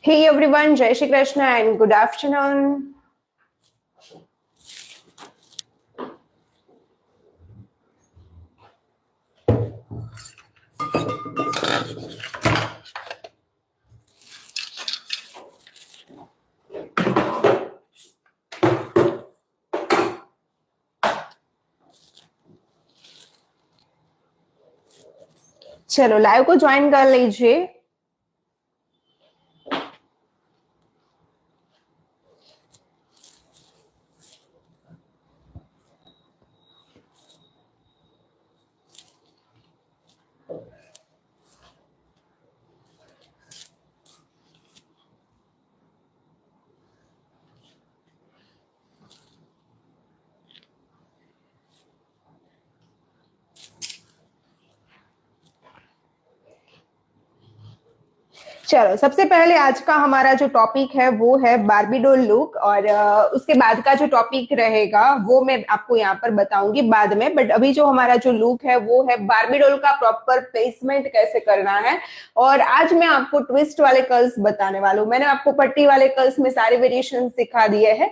Hey everyone, Jai Shri Krishna and good afternoon. चलो live को join कर लीजिए। चलो सबसे पहले आज का हमारा जो टॉपिक है वो है बार्बी डॉल लुक और उसके बाद का जो टॉपिक रहेगा वो मैं आपको यहाँ पर बताऊंगी बाद में। बट अभी जो हमारा जो लुक है वो है बार्बी डॉल का प्रॉपर प्लेसमेंट कैसे करना है। और आज मैं आपको ट्विस्ट वाले कर्ल्स बताने वाला हूँ। मैंने आपको पट्टी वाले कर्ल्स में सारे वेरिएशन सिखा दिए हैं,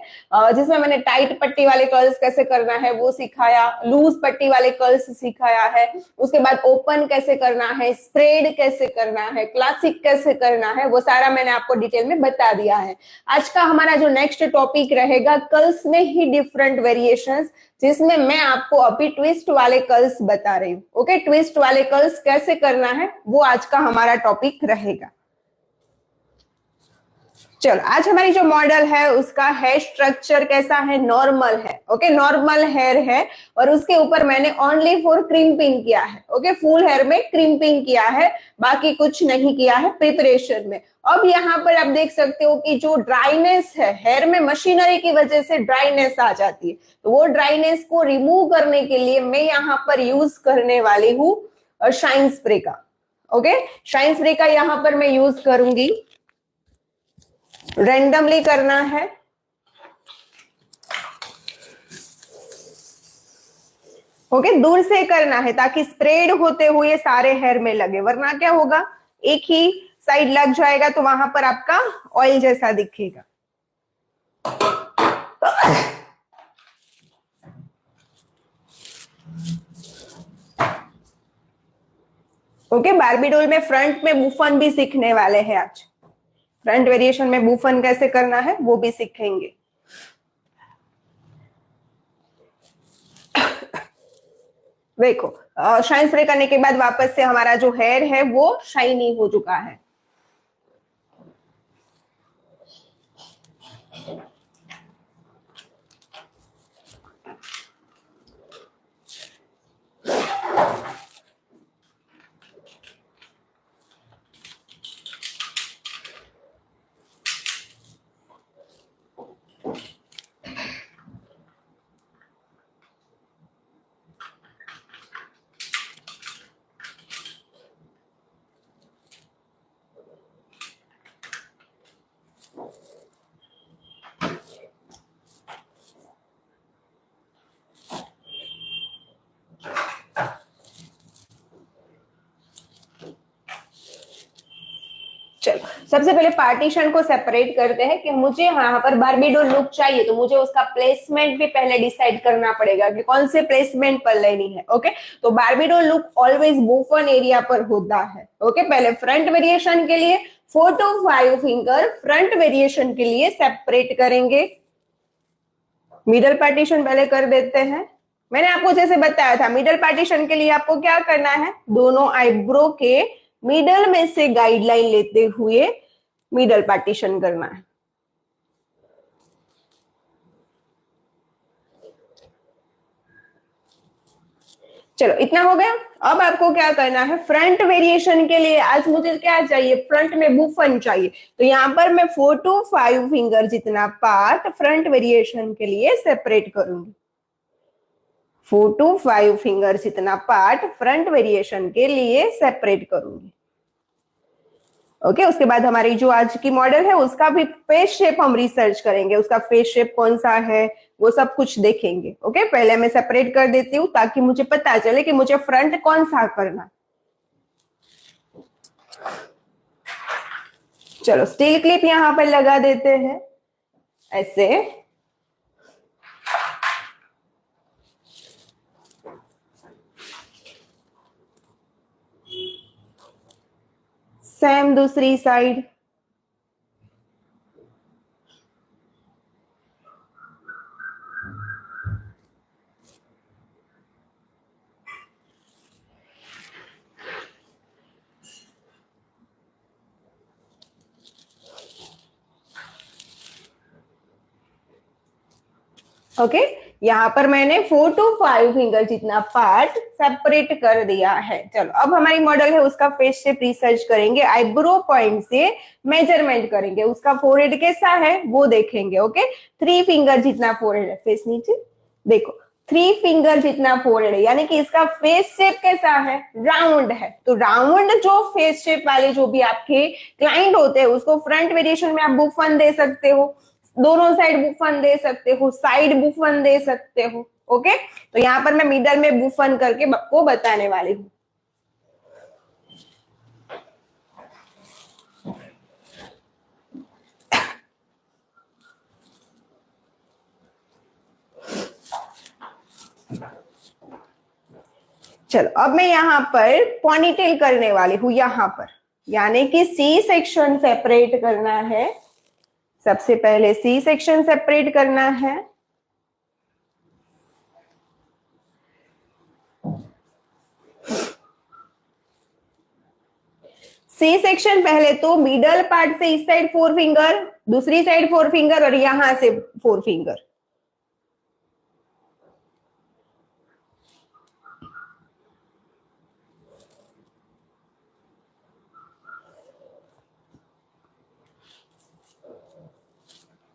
जिसमें मैंने टाइट पट्टी वाले कर्ल्स कैसे करना है वो सिखाया, लूज पट्टी वाले कर्ल्स सिखाया है, उसके बाद ओपन कैसे करना है, स्प्रेड कैसे करना है, क्लासिक कैसे करना है, वो सारा मैंने आपको डिटेल में बता दिया है। आज का हमारा जो नेक्स्ट टॉपिक रहेगा कर्ल्स में ही डिफरेंट वेरिएशंस, जिसमें मैं आपको अभी ट्विस्ट वाले कर्ल्स बता रही हूँ। ओके, ट्विस्ट वाले कर्ल्स कैसे करना है वो आज का हमारा टॉपिक रहेगा। चलो आज हमारी जो मॉडल है उसका हेयर स्ट्रक्चर कैसा है, नॉर्मल है। ओके, नॉर्मल हेयर है और उसके ऊपर मैंने ओनली फॉर क्रिम्पिंग किया है। ओके, फुल हेयर में क्रिम्पिंग किया है, बाकी कुछ नहीं किया है प्रिपरेशन में। अब यहाँ पर आप देख सकते हो कि जो ड्राइनेस है हेयर में, मशीनरी की वजह से ड्राइनेस आ जाती है, तो वो ड्राइनेस को रिमूव करने के लिए मैं यहाँ पर यूज करने वाली हूँ शाइन स्प्रे का। ओके, शाइन स्प्रे का यहाँ पर मैं यूज करूंगी। रैंडमली करना है, ओके, दूर से करना है ताकि स्प्रेड होते हुए सारे हेयर में लगे, वरना क्या होगा एक ही साइड लग जाएगा तो वहां पर आपका ऑयल जैसा दिखेगा। ओके, बार्बी डॉल में फ्रंट में बूफन भी सीखने वाले हैं आज। फ्रंट वेरिएशन में बूफन कैसे करना है वो भी सीखेंगे। देखो शाइन स्प्रे करने के बाद वापस से हमारा जो हेयर है वो शाइनी हो चुका है। चलो सबसे पहले पार्टीशन को सेपरेट करते हैं कि मुझे यहाँ पर बार्बी डॉल लुक चाहिए तो मुझे उसका प्लेसमेंट भी पहले डिसाइड करना पड़ेगा कि कौन से प्लेसमेंट पर लेनी है। ओके, तो Barbie doll look always bouffant area पर होता है। ओके, पहले फ्रंट वेरिएशन के लिए 4 to 5 फिंगर फ्रंट वेरिएशन के लिए सेपरेट करेंगे। मिडल पार्टीशन पहले कर देते हैं। मैंने आपको जैसे बताया था मिडल पार्टीशन के लिए आपको क्या करना है, दोनों आईब्रो के मिडल में से गाइडलाइन लेते हुए मिडल पार्टीशन करना है। चलो इतना हो गया। अब आपको क्या करना है, फ्रंट वेरिएशन के लिए आज मुझे क्या चाहिए, फ्रंट में बूफन चाहिए, तो यहाँ पर मैं 4 to 5 फिंगर जितना पार्ट फ्रंट वेरिएशन के लिए सेपरेट करूंगी। 4 to 5 फिंगर जितना पार्ट फ्रंट वेरिएशन के लिए सेपरेट करूंगी। ओके, उसके बाद हमारी जो आज की मॉडल है उसका भी फेस शेप हम रिसर्च करेंगे, उसका फेस शेप कौन सा है वो सब कुछ देखेंगे। ओके, पहले मैं सेपरेट कर देती हूँ ताकि मुझे पता चले कि मुझे फ्रंट कौन सा करना। चलो स्टील क्लिप यहाँ पर लगा देते हैं ऐसे। सेम दूसरी साइड। ओके यहाँ पर मैंने 4 to 5 फिंगर जितना पार्ट सेपरेट कर दिया है। चलो अब हमारी मॉडल है उसका फेस शेप रिसर्च करेंगे, आईब्रो पॉइंट से मेजरमेंट करेंगे, उसका फोरहेड कैसा है वो देखेंगे। ओके 3 फिंगर जितना फोरहेड है, फेस नीचे देखो 3 फिंगर जितना फोरहेड है, यानी कि इसका फेस शेप कैसा है, राउंड है। तो राउंड जो फेस शेप वाले जो भी आपके क्लाइंट होते हैं उसको फ्रंट वेरिएशन में आप बुफन दे सकते हो, दोनों साइड बुफन दे सकते हो, साइड बुफन दे सकते हो। ओके तो यहाँ पर मैं मिडल में बुफन करके आपको बताने वाली हूँ। चलो अब मैं यहाँ पर पॉनीटेल करने वाली हूँ, यहाँ पर यानी कि सी सेक्शन सेपरेट करना है। सबसे पहले सी सेक्शन सेपरेट करना है। सी सेक्शन पहले तो मिडल पार्ट से इस साइड 4 फिंगर, दूसरी साइड 4 फिंगर और यहां से 4 फिंगर।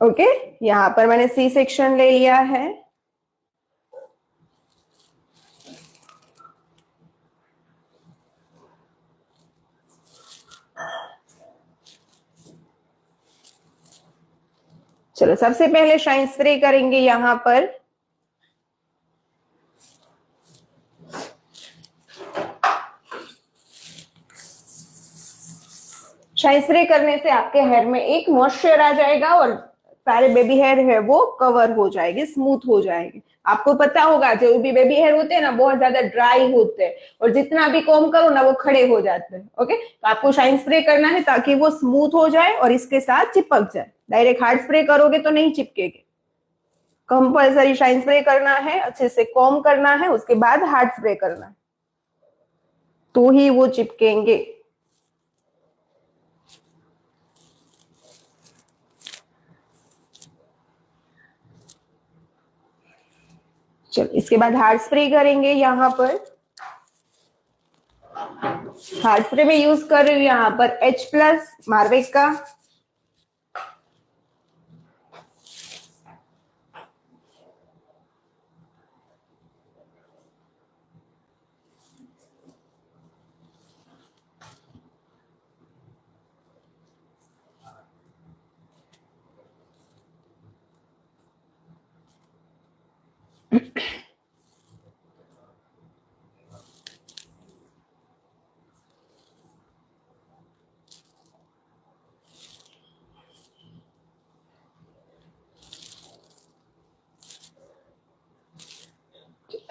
ओके यहां पर मैंने सी सेक्शन ले लिया है। चलो सबसे पहले शाइन स्प्रे करेंगे यहां पर। शाइन स्प्रे करने से आपके हेयर में एक मॉइस्चर आ जाएगा और सारे बेबी हेयर है वो कवर हो जाएगी, स्मूथ हो जाएगी। आपको पता होगा जो भी बेबी हेयर होते हैं ना बहुत ज्यादा ड्राई होते हैं और जितना भी कॉम्ब करो ना वो खड़े हो जाते हैं। ओके तो आपको शाइन स्प्रे करना है ताकि वो स्मूथ हो जाए और इसके साथ चिपक जाए। डायरेक्ट हार्ड स्प्रे करोगे तो नहीं चिपकेगे, कंपल्सरी शाइन स्प्रे करना है, अच्छे से कॉम्ब करना है, उसके बाद हार्ड स्प्रे करना है तो ही वो चिपकेंगे। चलो इसके बाद हार्ड स्प्रे करेंगे यहाँ पर। हार्ड स्प्रे में यूज कर रही हूँ यहाँ पर H+ मार्वेक का।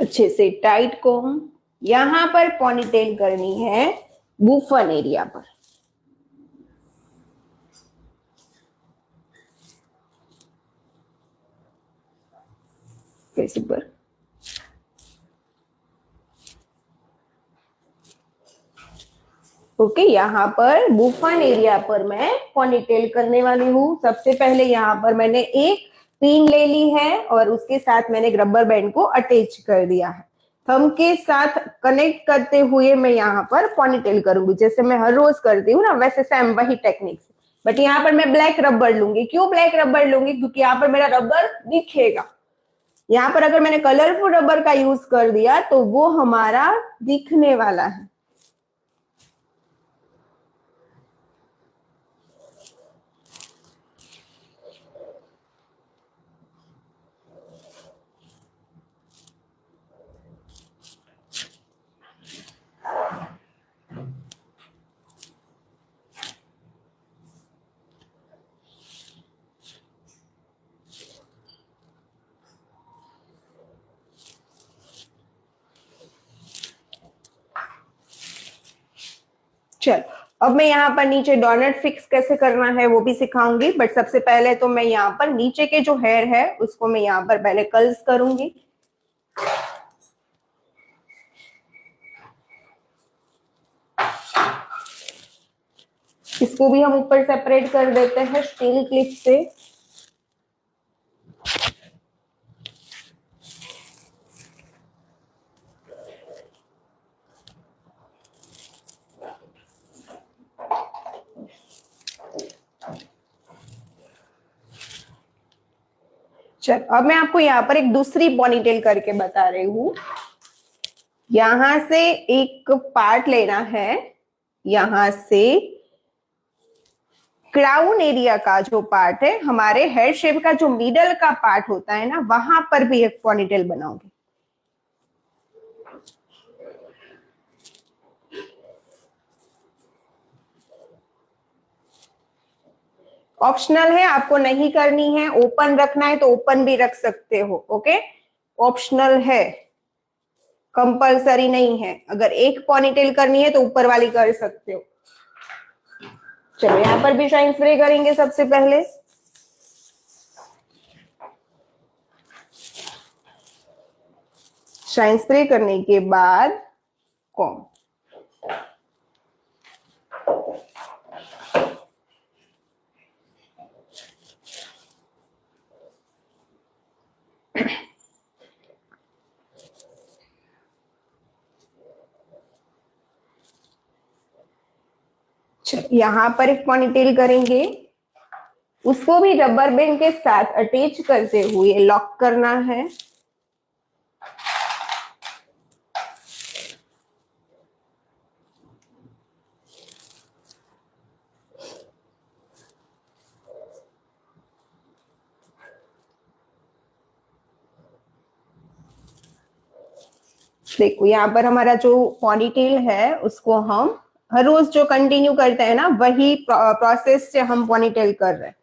अच्छे से टाइट कोम यहां पर पॉनीटेल करनी है बुफन एरिया पर। कैसे पर ओके यहाँ पर बुफन एरिया पर मैं पॉनीटेल करने वाली हूँ। सबसे पहले यहाँ पर मैंने एक पिन ले ली है और उसके साथ मैंने रबर बैंड को अटैच कर दिया है। थंब के साथ कनेक्ट करते हुए मैं यहाँ पर पॉनीटेल करूंगी, जैसे मैं हर रोज करती हूँ ना वैसे सेम वही टेक्निक से। बट यहाँ पर मैं ब्लैक रबर लूंगी। क्यों ब्लैक रबर लूंगी? क्योंकि यहाँ पर मेरा रबर दिखेगा। यहाँ पर अगर मैंने कलरफुल रबर का यूज कर दिया तो वो हमारा दिखने वाला है। चलो, अब मैं यहाँ पर नीचे डोनट फिक्स कैसे करना है वो भी सिखाऊंगी, बट सबसे पहले तो मैं यहाँ पर नीचे के जो हेयर है उसको मैं यहाँ पर पहले कर्ल्स करूंगी। इसको भी हम ऊपर सेपरेट कर देते हैं स्टील क्लिप से। चल, अब मैं आपको यहाँ पर एक दूसरी पॉनीटेल करके बता रही हूँ। यहां से एक पार्ट लेना है, यहां से क्राउन एरिया का जो पार्ट है, हमारे हेड शेप का जो मिडल का पार्ट होता है ना, वहां पर भी एक पॉनीटेल बनाऊंगी। ऑप्शनल है, आपको नहीं करनी है, ओपन रखना है तो ओपन भी रख सकते हो। ओके, ऑप्शनल है, कंपलसरी नहीं है। अगर एक पॉनीटेल करनी है तो ऊपर वाली कर सकते हो। चलो, यहां पर भी शाइन स्प्रे करेंगे सबसे पहले। शाइन स्प्रे करने के बाद कॉम। यहां पर एक पॉनीटेल करेंगे, उसको भी रबर बैंड के साथ अटैच करते हुए लॉक करना है। देखो, यहाँ पर हमारा जो पॉनीटेल है उसको हम हर रोज जो कंटिन्यू करते हैं ना, वही प्रोसेस से हम पॉनीटेल कर रहे हैं।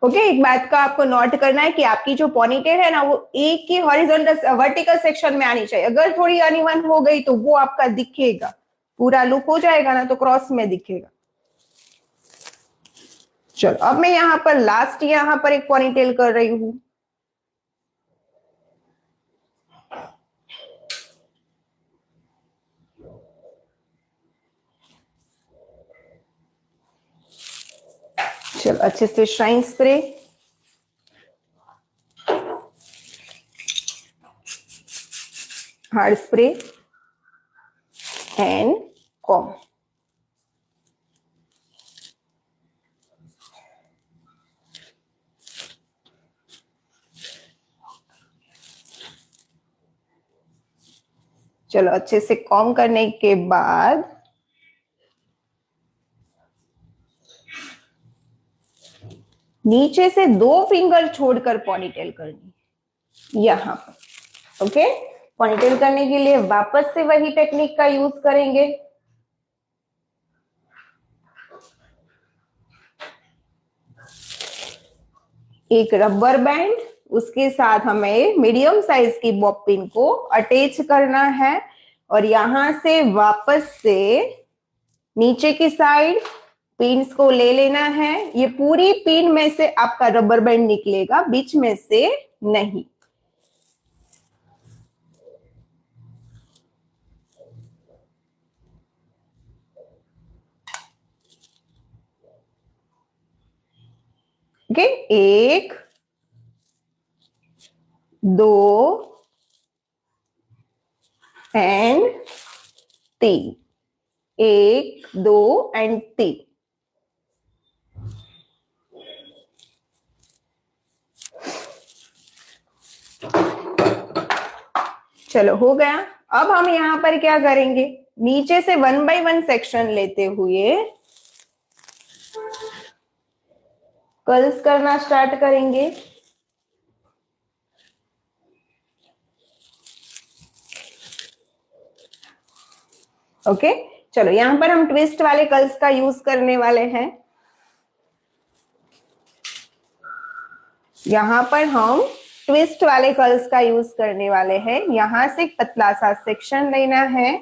ओके, एक बात का आपको नोट करना है कि आपकी जो पॉनीटेल है ना, वो एक ही हॉरिजॉन्टल वर्टिकल सेक्शन में आनी चाहिए। अगर थोड़ी अनइवन हो गई तो वो आपका दिखेगा, पूरा लुक हो जाएगा ना तो क्रॉस में दिखेगा। चलो, अब मैं यहाँ पर लास्ट यहाँ पर एक पॉनीटेल कर रही हूँ। चलो, अच्छे से shine spray, hard spray and com. चलो, अच्छे से कॉम करने के बाद नीचे से 2 फिंगर छोड़कर पॉनीटेल करनी यहां पर। ओके, पॉनीटेल करने के लिए वापस से वही टेक्निक का यूज करेंगे। एक रबर बैंड, उसके साथ हमें मीडियम साइज की बॉब पिन को अटैच करना है और यहां से वापस से नीचे की साइड पिन्स को ले लेना है। ये पूरी पिन में से आपका रबर बैंड निकलेगा, बीच में से नहीं। Okay, 1 2 and 3, 1 2 and 3। चलो, हो गया। अब हम यहां पर क्या करेंगे, नीचे से 1 बाय 1 सेक्शन लेते हुए कर्ल्स करना स्टार्ट करेंगे। ओके, चलो यहां पर हम ट्विस्ट वाले कर्ल्स का यूज करने वाले हैं। यहां पर हम ट्विस्ट वाले कर्ल्स का यूज करने वाले हैं। यहां से एक पतला सा सेक्शन लेना है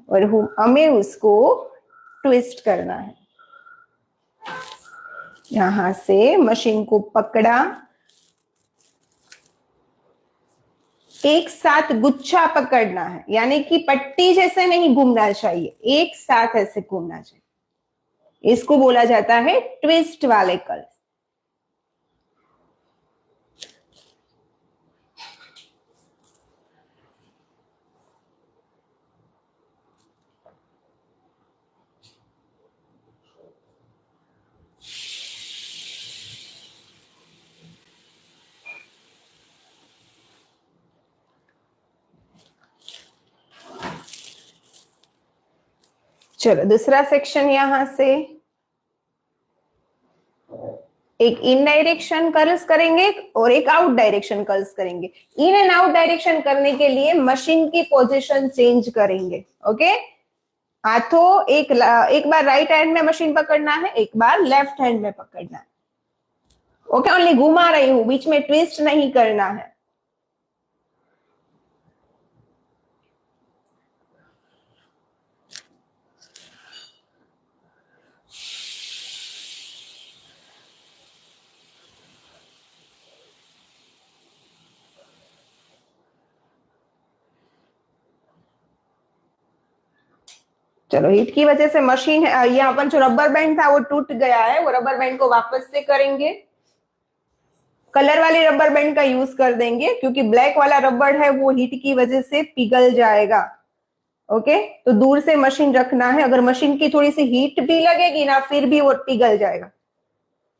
और हमें उसको ट्विस्ट करना है। यहां से मशीन को पकड़ा, एक साथ गुच्छा पकड़ना है, यानी कि पट्टी जैसे नहीं घूमना चाहिए, एक साथ ऐसे घूमना चाहिए। इसको बोला जाता है ट्विस्ट वाले कर्ल। चलो दूसरा सेक्शन, यहां से एक इन डायरेक्शन कर्ल्स करेंगे और एक आउट डायरेक्शन कर्ल्स करेंगे। इन एंड आउट डायरेक्शन करने के लिए मशीन की पोजीशन चेंज करेंगे। ओके, हाथों एक बार राइट हैंड में मशीन पकड़ना है, एक बार लेफ्ट हैंड में पकड़ना है। ओके, ओनली घुमा रही हूं, बीच में ट्विस्ट नहीं करना है। चलो, हीट की वजह से मशीन यहाँ पर जो रबर बैंड था वो टूट गया है, वो रबर बैंड को वापस से करेंगे। कलर वाले रबर बैंड का यूज कर देंगे, क्योंकि ब्लैक वाला रबर है वो हीट की वजह से पिघल जाएगा। ओके, तो दूर से मशीन रखना है, अगर मशीन की थोड़ी सी हीट भी लगेगी ना फिर भी वो पिघल जाएगा।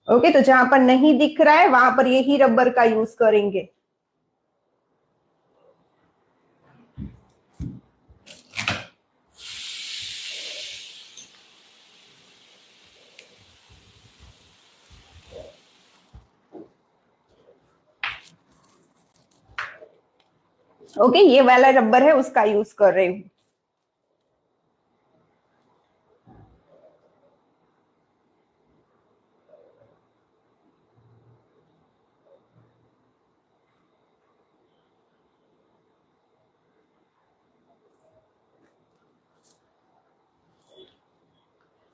ओके, तो जहां पर नहीं दिख रहा है वहां पर यही रबर का यूज करेंगे। ओके, ये वाला रबर है उसका यूज कर रही हूँ।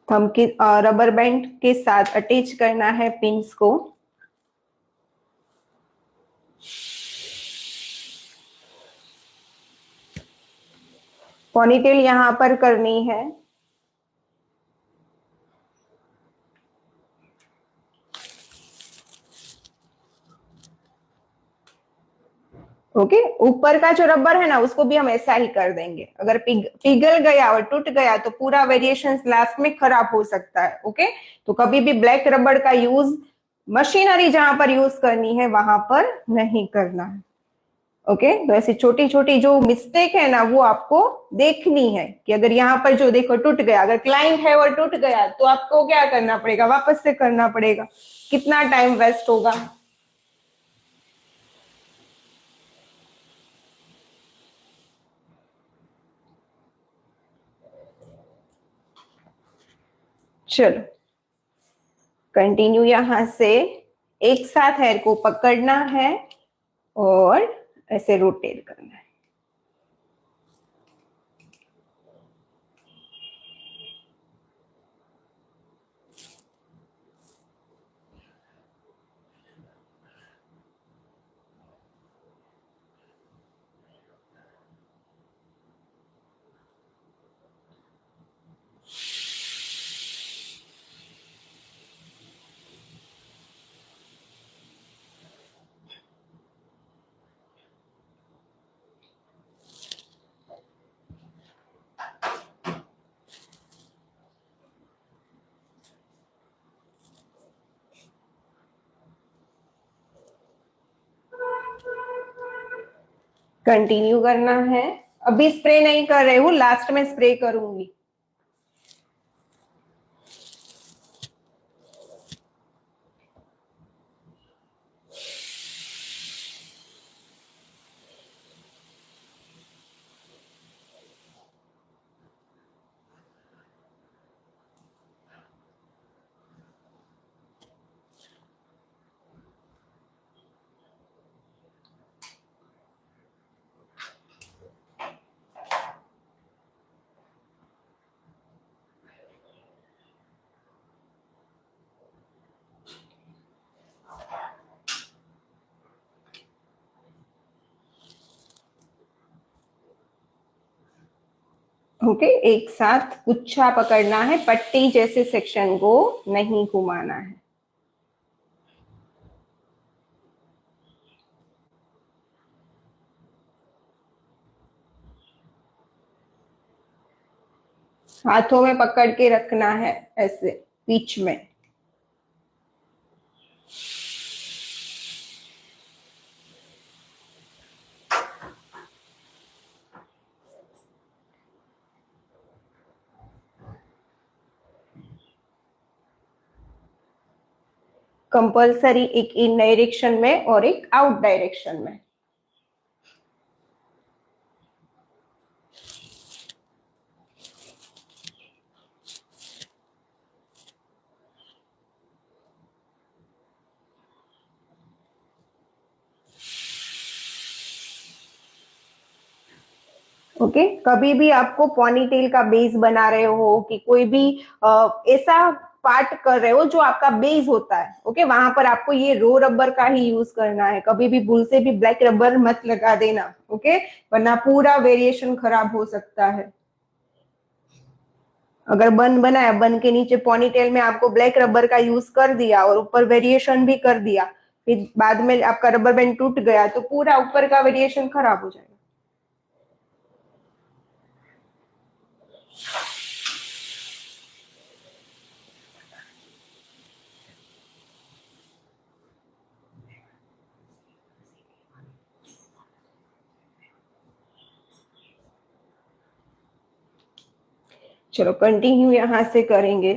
थंब के रबर बैंड के साथ अटैच करना है पिंस को। पॉनीटेल यहां पर करनी है। ओके, ऊपर का जो रबर है ना उसको भी हम ऐसा ही कर देंगे। अगर पिघल गया और टूट गया तो पूरा वेरिएशन लास्ट में खराब हो सकता है। ओके, तो कभी भी ब्लैक रबर का यूज मशीनरी जहां पर यूज करनी है वहां पर नहीं करना है। ओके, तो ऐसी छोटी छोटी जो मिस्टेक है ना वो आपको देखनी है, कि अगर यहाँ पर जो देखो टूट गया, अगर क्लाइंट है और टूट गया तो आपको क्या करना पड़ेगा, वापस से करना पड़ेगा, कितना टाइम वेस्ट होगा। चलो कंटिन्यू, यहां से एक साथ हेयर को पकड़ना है और ऐसे रोटेट करना है। कंटिन्यू करना है। अभी स्प्रे नहीं कर रही हूँ, लास्ट में स्प्रे करूंगी। ओके, एक साथ गुच्छा पकड़ना है, पट्टी जैसे सेक्शन को नहीं घुमाना है। हाथों में पकड़ के रखना है ऐसे बीच में। कंपल्सरी एक इन डायरेक्शन में और एक आउट डायरेक्शन में। ओके, कभी भी आपको पॉनी टेल का बेस बना रहे हो कि कोई भी ऐसा पार्ट कर रहे हो जो आपका बेस होता है, ओके, वहां पर आपको ये रो रबर का ही यूज करना है। कभी भी भूल से भी ब्लैक रबर मत लगा देना, ओके, वरना पूरा वेरिएशन खराब हो सकता है। अगर बन बनाया, बन के नीचे पॉनी टेल में आपको ब्लैक रबर का यूज कर दिया और ऊपर वेरिएशन भी कर दिया, फिर बाद में आपका रबर बैंड टूट गया तो पूरा ऊपर का वेरिएशन खराब हो जाएगा। चलो कंटिन्यू यहां से करेंगे।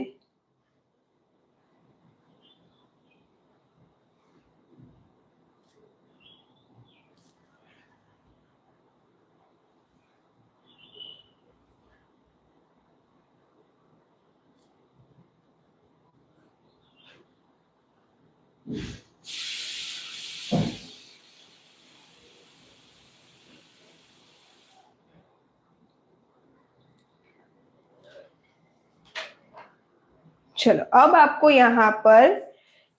चलो अब आपको यहाँ पर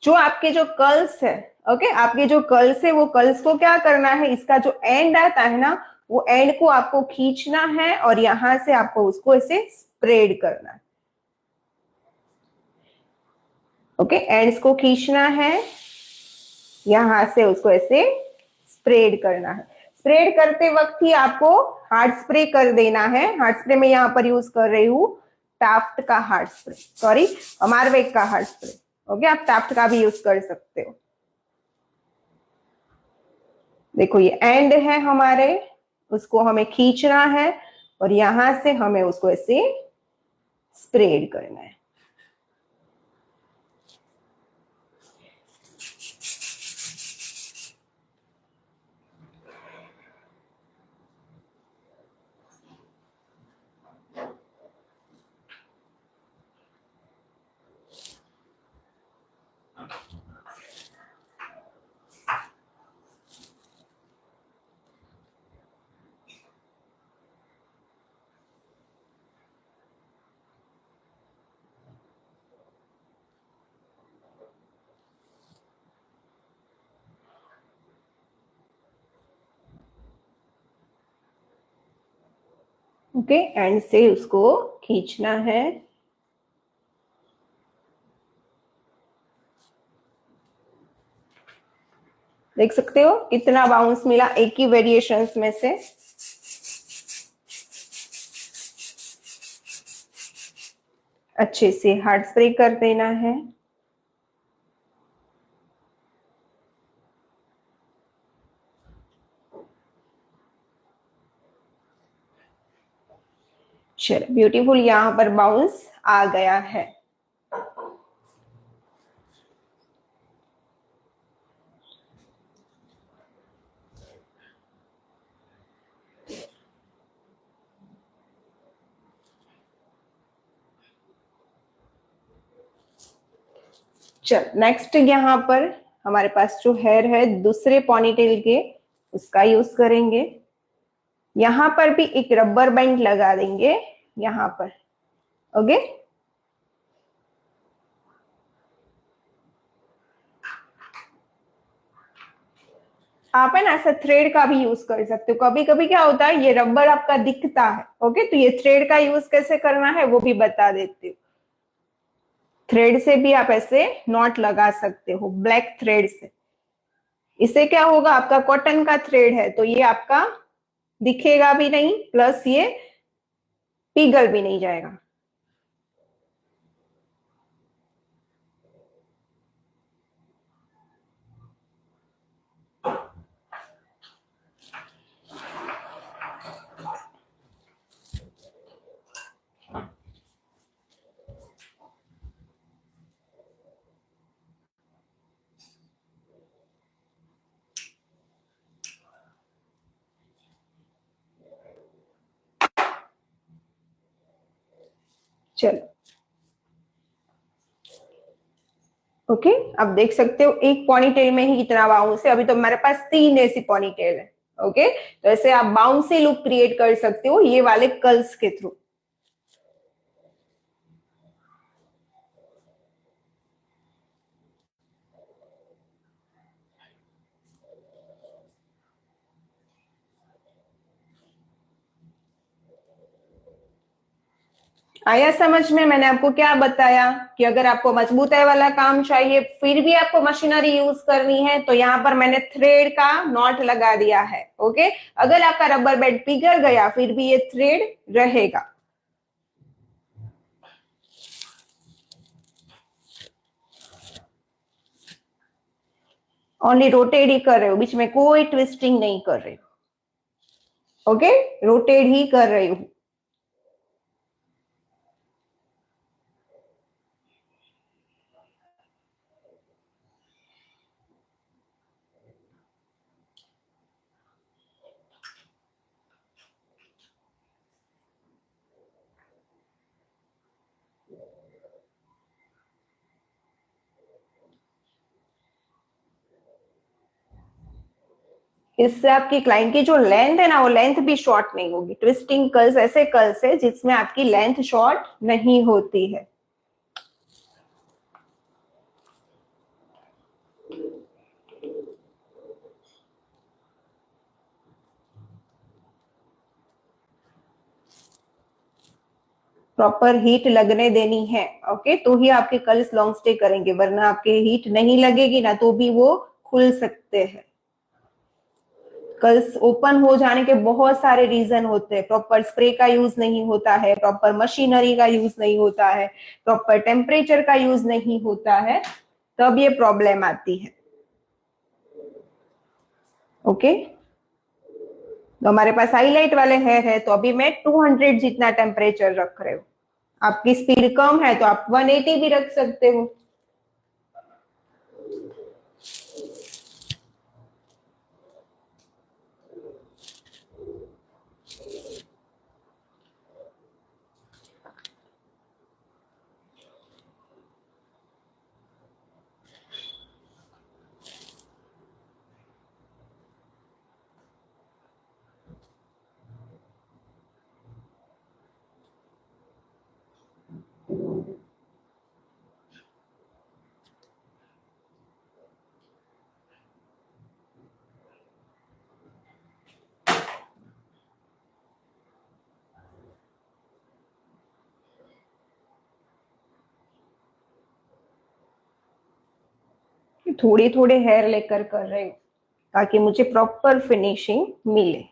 जो आपके जो कर्ल्स है, ओके, आपके जो कर्ल्स है वो कर्ल्स को क्या करना है, इसका जो एंड आता है ना, वो एंड को आपको खींचना है और यहां से आपको उसको ऐसे स्प्रेड करना है। ओके, एंड्स को खींचना है, यहां से उसको ऐसे स्प्रेड करना है। स्प्रेड करते वक्त ही आपको हार्ड स्प्रे कर देना है। हार्ड स्प्रे में यहां पर यूज कर रही हूँ टाफ्ट का हार्ड स्प्रे, सॉरी मारवेक का हार्ड स्प्रे। ओके, आप टाफ्ट का भी यूज कर सकते हो। देखो ये एंड है हमारे, उसको हमें खींचना है और यहां से हमें उसको ऐसे स्प्रेड करना है। ओके, एंड से उसको खींचना है। देख सकते हो कितना बाउंस मिला एक ही वेरिएशंस में से। अच्छे से हार्ड स्प्रे कर देना है। चलो ब्यूटीफुल, यहां पर बाउंस आ गया है। चल नेक्स्ट यहाँ पर हमारे पास जो हेयर है दूसरे पॉनीटेल के, उसका यूज करेंगे। यहां पर भी एक रबर बैंड लगा देंगे यहां पर। ओके, आप है ना ऐसा थ्रेड का भी यूज कर सकते हो। कभी कभी क्या होता है, ये रबर आपका दिखता है, ओके, तो ये थ्रेड का यूज कैसे करना है वो भी बता देती हूँ। थ्रेड से भी आप ऐसे नॉट लगा सकते हो, ब्लैक थ्रेड से। इससे क्या होगा, आपका कॉटन का थ्रेड है तो ये आपका दिखेगा भी नहीं, प्लस ये पिघल भी नहीं जाएगा। चलो, ओके, अब देख सकते हो एक पॉनीटेल में ही कितना बाउंस है। अभी तो हमारे पास 3 ऐसी पॉनीटेल है, ओके। तो ऐसे आप बाउंसी लुक क्रिएट कर सकते हो ये वाले कर्ल्स के थ्रू। आया समझ में? मैंने आपको क्या बताया कि अगर आपको मजबूताई वाला काम चाहिए फिर भी आपको मशीनरी यूज करनी है तो यहाँ पर मैंने थ्रेड का नॉट लगा दिया है, ओके। अगर आपका रबर बैंड पिघल गया फिर भी ये थ्रेड रहेगा। ओनली रोटेट ही कर रहे हो, बीच में कोई ट्विस्टिंग नहीं कर रहे हो, ओके, रोटेट ही कर रही हूं। इससे आपकी क्लाइंट की जो लेंथ है ना वो लेंथ भी शॉर्ट नहीं होगी। ट्विस्टिंग कर्ल्स ऐसे कर्ल्स है जिसमें आपकी लेंथ शॉर्ट नहीं होती है। प्रॉपर हीट लगने देनी है, ओके, तो ही आपके कर्ल्स लॉन्ग स्टे करेंगे, वरना आपके हीट नहीं लगेगी ना तो भी वो खुल सकते हैं। कर्ल्स ओपन हो जाने के बहुत सारे रीजन होते हैं। प्रॉपर स्प्रे का यूज नहीं होता है, प्रॉपर मशीनरी का यूज नहीं होता है, प्रॉपर टेम्परेचर का यूज नहीं होता है, तब ये प्रॉब्लम आती है, ओके। तो हमारे पास हाईलाइट वाले हेयर है तो अभी मैं 200 जितना टेम्परेचर रख रहे हो। आपकी स्पीड कम है तो आप 180 भी रख सकते हो। थोड़े थोड़े हेयर लेकर कर रहे हो ताकि मुझे प्रॉपर फिनिशिंग मिले।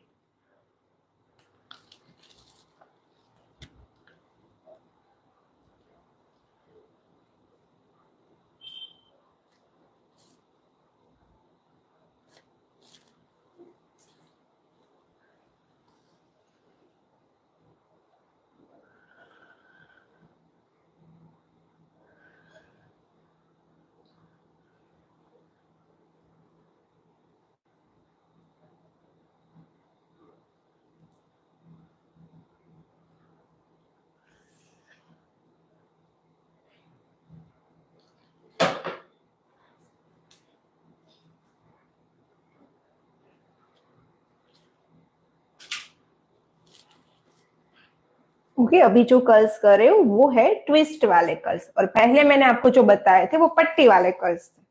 ओके, अभी जो कर्ल्स कर रहे हो वो है ट्विस्ट वाले कर्ल्स, और पहले मैंने आपको जो बताए थे वो पट्टी वाले कर्ल्स थे।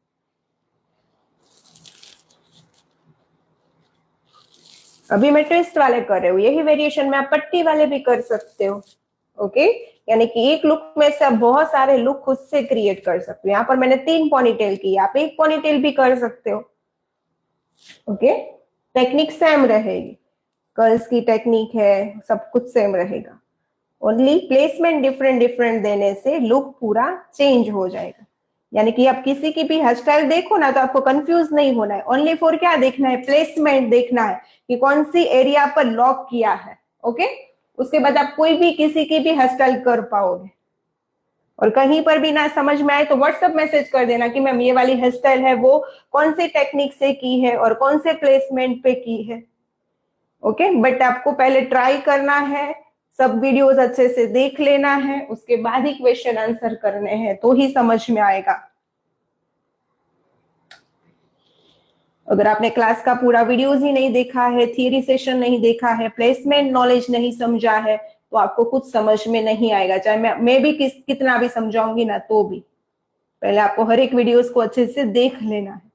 अभी मैं ट्विस्ट वाले कर रही हूँ, यही वेरिएशन में आप पट्टी वाले भी कर सकते हो। ओके, यानी कि एक लुक में से आप बहुत सारे लुक खुद से क्रिएट कर सकते हो। यहाँ पर मैंने 3 पॉनीटेल की, आप एक पॉनीटेल भी कर सकते हो। ओके, टेक्निक सेम रहेगी, कर्ल्स की टेक्निक है, सब कुछ सेम रहेगा। ओनली प्लेसमेंट डिफरेंट डिफरेंट देने से लुक पूरा चेंज हो जाएगा। यानी कि आप किसी की भी हेयर स्टाइल देखो ना तो आपको कंफ्यूज नहीं होना है। ओनली फॉर क्या देखना है, प्लेसमेंट देखना है कि कौन सी एरिया पर लॉक किया है। ओके, उसके बाद आप कोई भी किसी की भी हेयर स्टाइल कर पाओगे। और कहीं पर भी ना समझ में आए तो व्हाट्सएप मैसेज कर देना कि मैम ये वाली हेयर स्टाइल है वो कौन से टेक्निक से की है और कौन से प्लेसमेंट पे की है। ओके, बट आपको पहले ट्राई करना है, सब वीडियोस अच्छे से देख लेना है, उसके बाद ही क्वेश्चन आंसर करने हैं तो ही समझ में आएगा। अगर आपने क्लास का पूरा वीडियोस ही नहीं देखा है, थियरी सेशन नहीं देखा है, प्लेसमेंट नॉलेज नहीं समझा है, तो आपको कुछ समझ में नहीं आएगा, चाहे मैं भी कितना भी समझाऊंगी ना तो भी। पहले आपको हर एक वीडियोस को अच्छे से देख लेना है।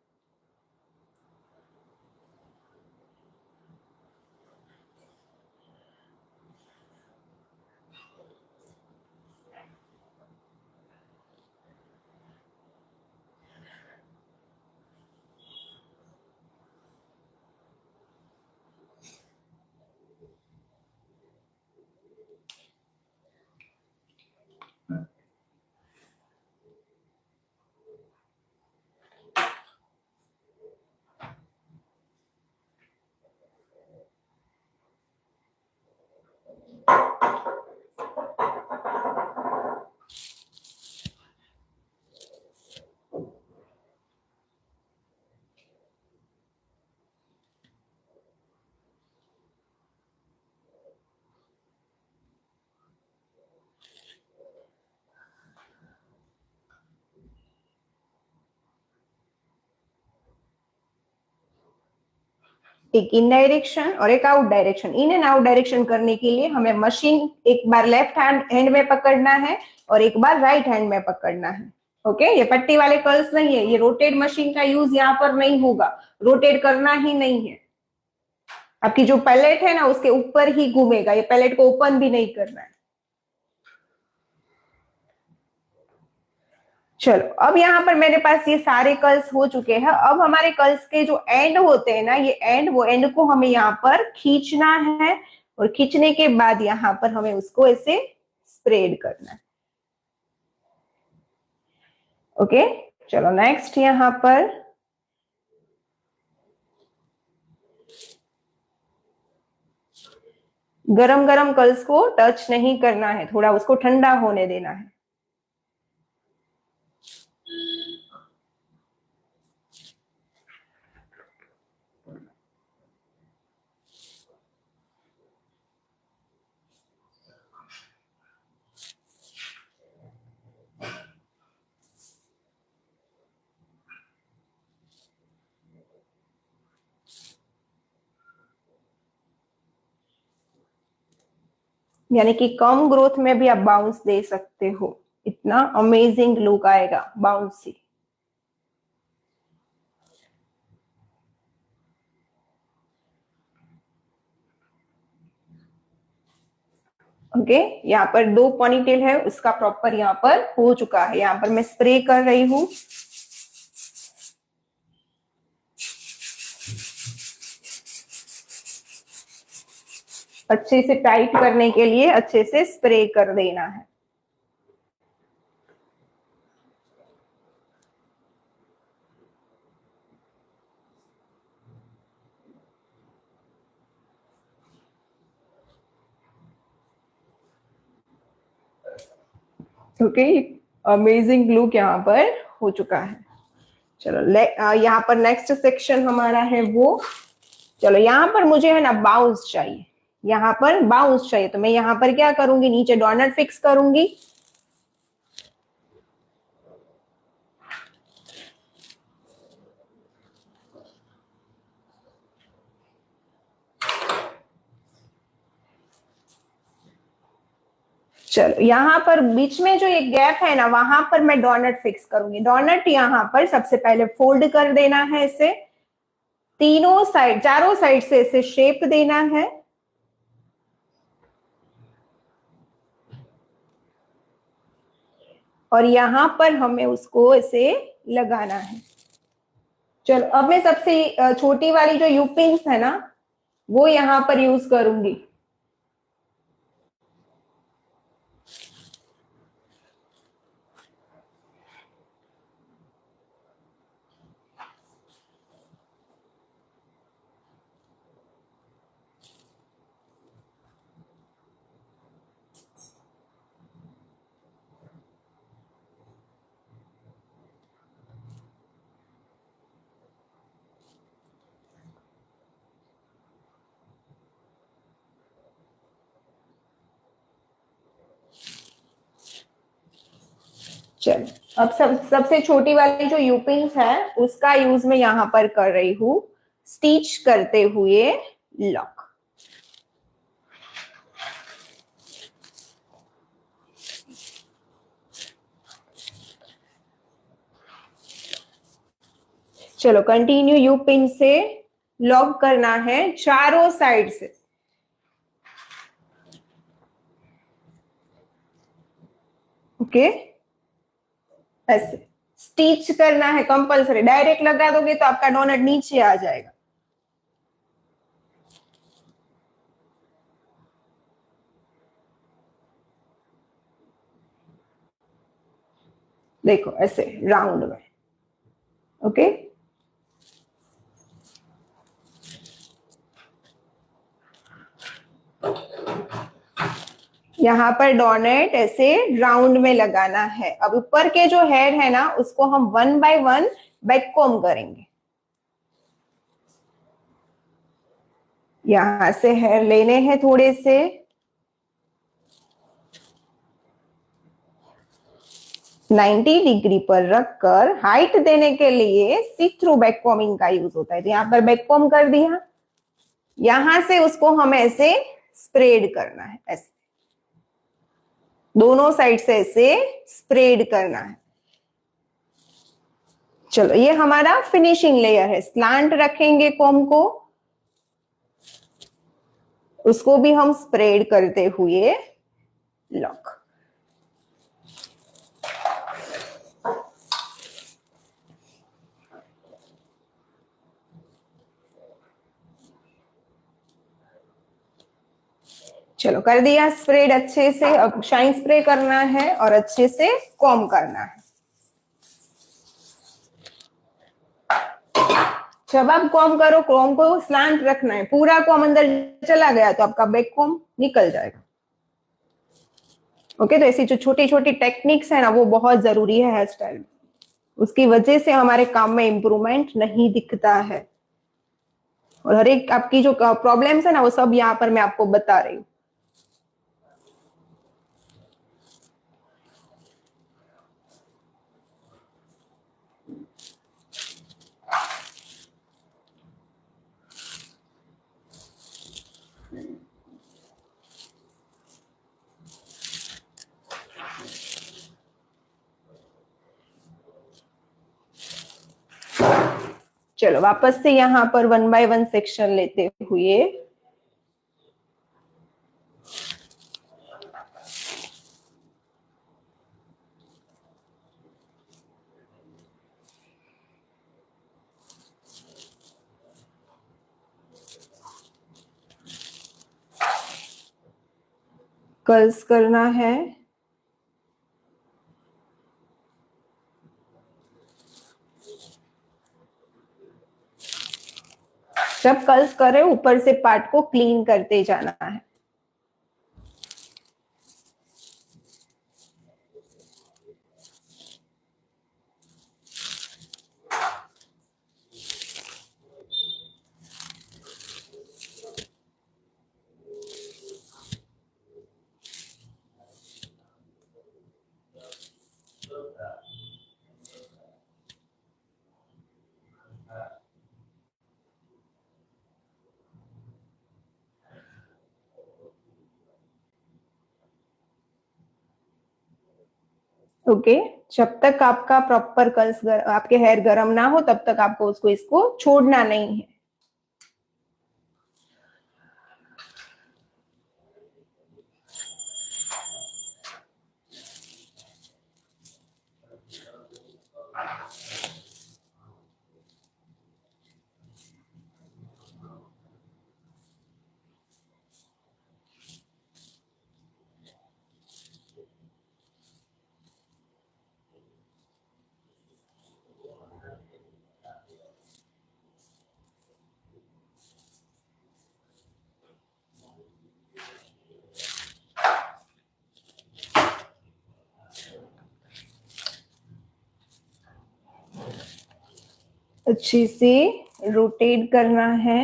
एक इन डायरेक्शन और एक out direction. In and out direction करने के लिए हमें मशीन एक बार लेफ्ट हैंड में पकड़ना है और एक बार राइट हैंड में पकड़ना है। ओके, ये पट्टी वाले कर्ल्स नहीं है, ये रोटेट मशीन का यूज यहाँ पर नहीं होगा, रोटेट करना ही नहीं है। आपकी जो पैलेट है ना उसके ऊपर ही घूमेगा, ये पैलेट को ओपन भी नहीं करना है। चलो, अब यहाँ पर मेरे पास ये सारे कर्ल्स हो चुके हैं। अब हमारे कर्ल्स के जो एंड होते हैं ना, ये एंड को हमें यहाँ पर खींचना है और खींचने के बाद यहाँ पर हमें उसको ऐसे स्प्रेड करना है। ओके, चलो नेक्स्ट यहाँ पर गरम गरम कर्ल्स को टच नहीं करना है, थोड़ा उसको ठंडा होने देना है। यानी कि कम ग्रोथ में भी आप बाउंस दे सकते हो, इतना अमेजिंग लुक आएगा बाउंसी। ओके, यहाँ पर 2 पॉनीटेल है, उसका प्रॉपर यहाँ पर हो चुका है। यहाँ पर मैं स्प्रे कर रही हूँ। अच्छे से टाइट करने के लिए अच्छे से स्प्रे कर देना है। ओके, अमेजिंग लुक यहाँ पर हो चुका है। चलो यहाँ पर नेक्स्ट सेक्शन हमारा है वो, चलो यहाँ पर मुझे है ना बाउंस चाहिए, यहाँ पर बाउंस चाहिए, तो मैं यहाँ पर क्या करूंगी, नीचे डॉनट फिक्स करूंगी। चलो यहाँ पर बीच में जो एक गैप है ना वहां पर मैं डॉनट फिक्स करूंगी। डॉनट यहाँ पर सबसे पहले फोल्ड कर देना है इसे तीनों साइड, चारों साइड से इसे शेप देना है। और यहां पर हमें उसको ऐसे लगाना है। चलो अब मैं सबसे छोटी वाली जो यू पिंस है ना, वो यहां पर यूज करूंगी। चलो अब सबसे छोटी वाली जो यूपिंस है उसका यूज मैं यहां पर कर रही हूं, स्टिच करते हुए लॉक। चलो कंटिन्यू यू पिन से लॉक करना है चारों साइड से। ओके, ऐसे स्टिच करना है कंपल्सरी। डायरेक्ट लगा दोगे तो आपका डोनट नीचे आ जाएगा। देखो ऐसे राउंड में। ओके, यहाँ पर डोनेट ऐसे राउंड में लगाना है। अब ऊपर के जो हेड है ना, उसको हम 1 बाय 1 बैक कॉम करेंगे। यहां से हेयर लेने हैं थोड़े से, नाइन्टी डिग्री पर रखकर हाइट देने के लिए सी थ्रू बैक कॉमिंग का यूज होता है। तो यहाँ पर बैक कॉम कर दिया, यहां से उसको हमें ऐसे स्प्रेड करना है, ऐसे दोनों साइड से ऐसे स्प्रेड करना है। चलो ये हमारा फिनिशिंग लेयर है। स्लांट रखेंगे कॉम को, उसको भी हम स्प्रेड करते हुए लॉक। चलो कर दिया स्प्रेड अच्छे से। अब शाइन स्प्रे करना है और अच्छे से कॉम करना है। जब आप कॉम करो, कॉम को स्लांट रखना है। पूरा कॉम अंदर चला गया तो आपका बैक कॉम निकल जाएगा। ओके, तो ऐसी जो छोटी छोटी टेक्निक्स है ना, वो बहुत जरूरी है हेयर स्टाइल में। उसकी वजह से हमारे काम में इंप्रूवमेंट नहीं दिखता है। और हर एक आपकी जो प्रॉब्लम्स है ना, वो सब यहाँ पर मैं आपको बता रही हूँ। चलो वापस से यहाँ पर 1 बाय 1 सेक्शन लेते हुए कर्ल्स करना है। जब कर्ल्स करें, ऊपर से पार्ट को क्लीन करते जाना है। ओके, जब तक आपका प्रॉपर कर्ल्स आपके हेयर गर्म ना हो, तब तक आपको इसको छोड़ना नहीं है। अच्छे से रोटेट करना है।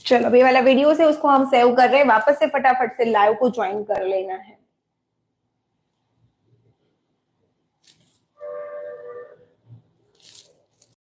चलो, अभी वाला वीडियो से उसको हम सेव कर रहे हैं, वापस से फटाफट से लाइव को ज्वाइन कर लेना है।